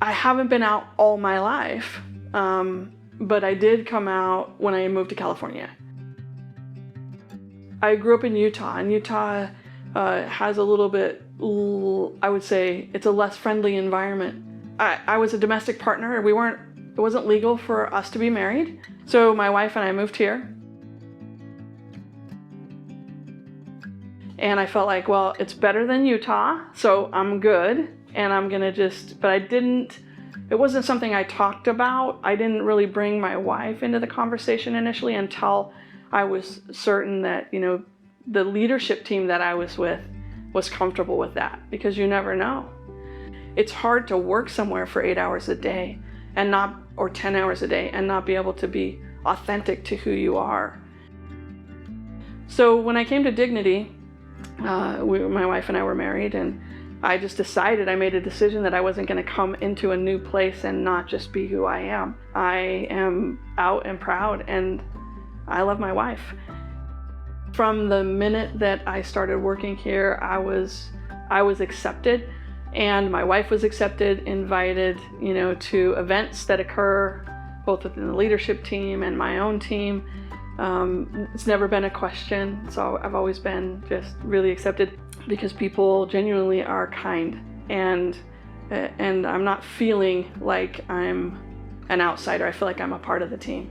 I haven't been out all my life, but I did come out when I moved to California. I grew up in Utah, and Utah has a little bit, I would say, it's a less friendly environment. I was a domestic partner. It wasn't legal for us to be married. So my wife and I moved here. And I felt like, well, it's better than Utah, so I'm good. And I'm gonna it wasn't something I talked about. I didn't really bring my wife into the conversation initially until I was certain that, the leadership team that I was with was comfortable with that, because you never know. It's hard to work somewhere for 8 hours a day or 10 hours a day and not be able to be authentic to who you are. So when I came to Dignity, my wife and I were married, and I made a decision that I wasn't going to come into a new place and not just be who I am. I am out and proud, and I love my wife. From the minute that I started working here, I was accepted, and my wife was accepted, invited, to events that occur both within the leadership team and my own team. It's never been a question, so I've always been just really accepted, because people genuinely are kind, and I'm not feeling like I'm an outsider. I feel like I'm a part of the team.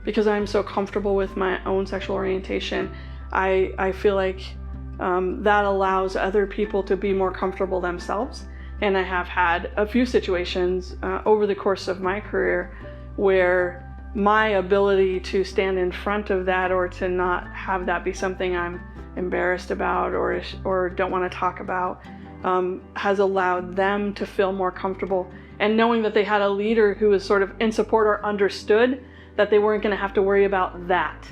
Because I'm so comfortable with my own sexual orientation, I feel like that allows other people to be more comfortable themselves. And I have had a few situations over the course of my career where my ability to stand in front of that, or to not have that be something I'm embarrassed about or don't want to talk about, has allowed them to feel more comfortable. And knowing that they had a leader who was sort of in support or understood that they weren't going to have to worry about that.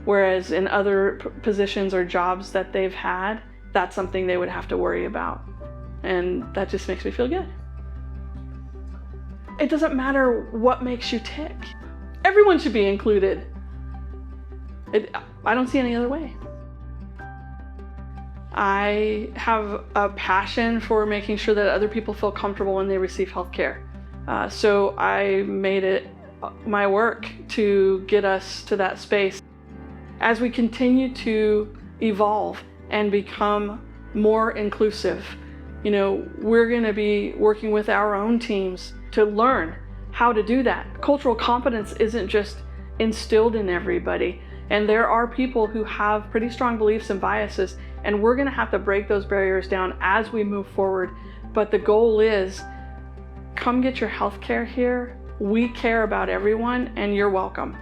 Whereas in other positions or jobs that they've had, that's something they would have to worry about. And that just makes me feel good. It doesn't matter what makes you tick. Everyone should be included. I don't see any other way. I have a passion for making sure that other people feel comfortable when they receive healthcare. So I made it my work to get us to that space. As we continue to evolve and become more inclusive, we're going to be working with our own teams to learn how to do that. Cultural competence isn't just instilled in everybody, and there are people who have pretty strong beliefs and biases, and we're going to have to break those barriers down as we move forward. But the goal is, come get your health care here. We care about everyone, and you're welcome.